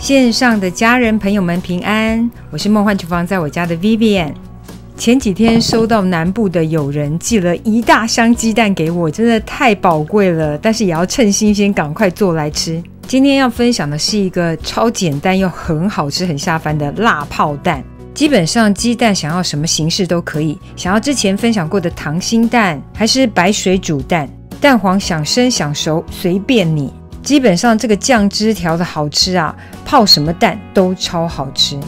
线上的家人朋友们平安，我是梦幻厨房在我家的 Vivian。前几天收到南部的友人寄了一大箱鸡蛋给我，真的太宝贵了，但是也要趁新鲜赶快做来吃。今天要分享的是一个超简单又很好吃很下饭的辣泡蛋。基本上鸡蛋想要什么形式都可以，想要之前分享过的溏心蛋还是白水煮蛋，蛋黄想生想熟随便你。基本上这个酱汁调的好吃啊，泡什么蛋都超好吃。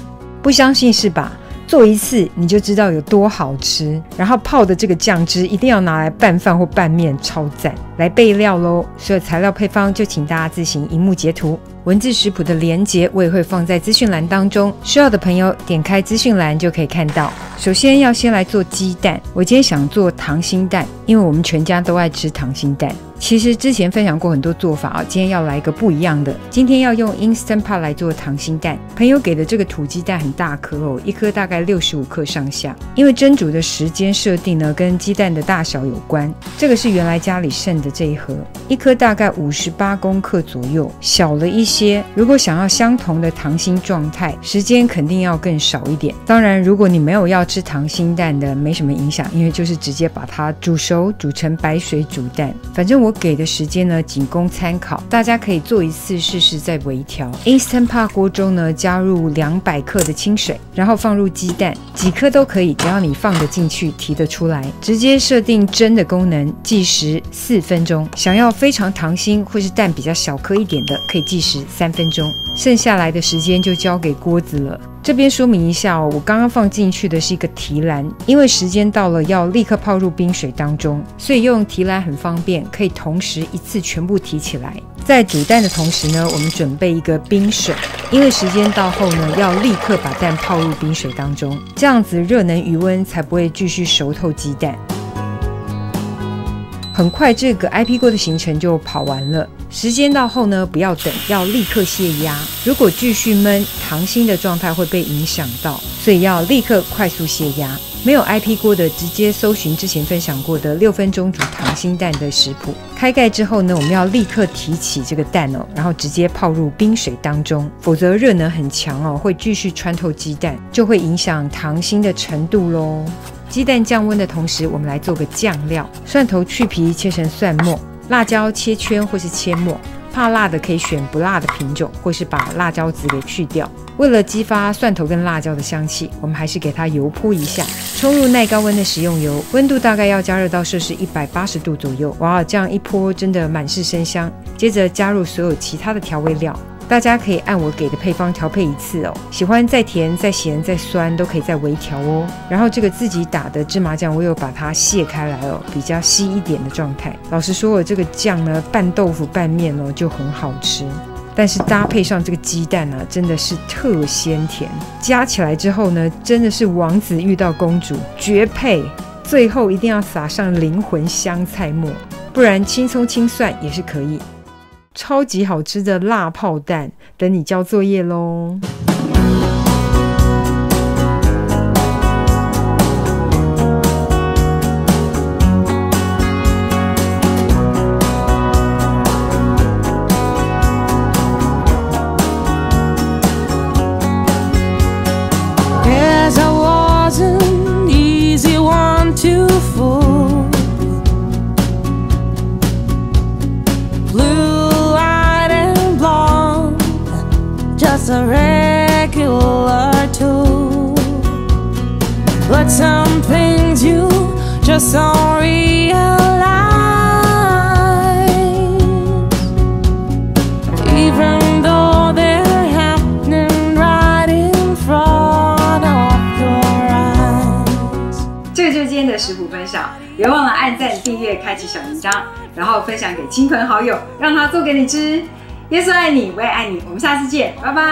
不相信是吧？做一次你就知道有多好吃。然后泡的这个酱汁一定要拿来拌饭或拌面，超赞。来备料咯，所有材料配方就请大家自行萤幕截图，文字食谱的连结我也会放在资讯栏当中，需要的朋友点开资讯栏就可以看到。首先要先来做鸡蛋，我今天想做溏心蛋，因为我们全家都爱吃溏心蛋。其实之前分享过很多做法啊，今天要来一个不一样的。今天要用 Instant Pot 来做溏心蛋。朋友给的这个土鸡蛋很大颗哦，一颗大概65克上下。因为蒸煮的时间设定呢，跟鸡蛋的大小有关。这个是原来家里剩的这一盒，一颗大概58公克左右，小了一些。如果想要相同的溏心状态，时间肯定要更少一点。当然，如果你没有要吃溏心蛋的，没什么影响，因为就是直接把它煮熟，煮成白水煮蛋。反正我给的时间呢仅供参考，大家可以做一次试试再微调。Instant Pot 锅中呢加入200克的清水，然后放入鸡蛋，几颗都可以，只要你放得进去提得出来。直接设定蒸的功能，计时4分钟。想要非常溏心或是蛋比较小颗一点的，可以计时3分钟。剩下来的时间就交给锅子了。这边说明一下哦，我刚刚放进去的是一个提篮，因为时间到了要立刻泡入冰水当中，所以用提篮很方便，可以同时一次全部提起来。在煮蛋的同时呢，我们准备一个冰水，因为时间到后呢，要立刻把蛋泡入冰水当中，这样子热能余温才不会继续熟透鸡蛋。很快这个 IP 锅的行程就跑完了，时间到后呢，不要等，要立刻泄压。如果继续焖，溏心的状态会被影响到，所以要立刻快速泄压。没有 IP 锅的，直接搜寻之前分享过的6分钟煮溏心蛋的食谱。开盖之后呢，我们要立刻提起这个蛋哦，然后直接泡入冰水当中，否则热能很强哦，会继续穿透鸡蛋，就会影响溏心的程度咯。鸡蛋降温的同时，我们来做个酱料。蒜头去皮切成蒜末，辣椒切圈或是切末。怕辣的可以选不辣的品种，或是把辣椒籽给去掉。为了激发蒜头跟辣椒的香气，我们还是给它油泼一下。冲入耐高温的食用油，温度大概要加热到摄氏180度左右。哇，这样一泼真的满是生香。接着加入所有其他的调味料。大家可以按我给的配方调配一次哦，喜欢再甜再咸再酸都可以再微调哦。然后这个自己打的芝麻酱，我有把它卸开来哦，比较稀一点的状态。老实说，我这个酱呢拌豆腐拌面哦就很好吃，但是搭配上这个鸡蛋呢，真的是特鲜甜，加起来之后呢，真的是王子遇到公主，绝配。最后一定要撒上灵魂香菜末，不然青葱青蒜也是可以。超级好吃的辣泡蛋，等你交作业咯。A regular tool, but some things you just don't realize. Even though they're happening right in front of your eyes. 这个就是今天的食谱分享，别忘了按赞、订阅、开启小铃铛，然后分享给亲朋好友，让他做给你吃。耶稣爱你，我也爱你，我们下次见，拜拜。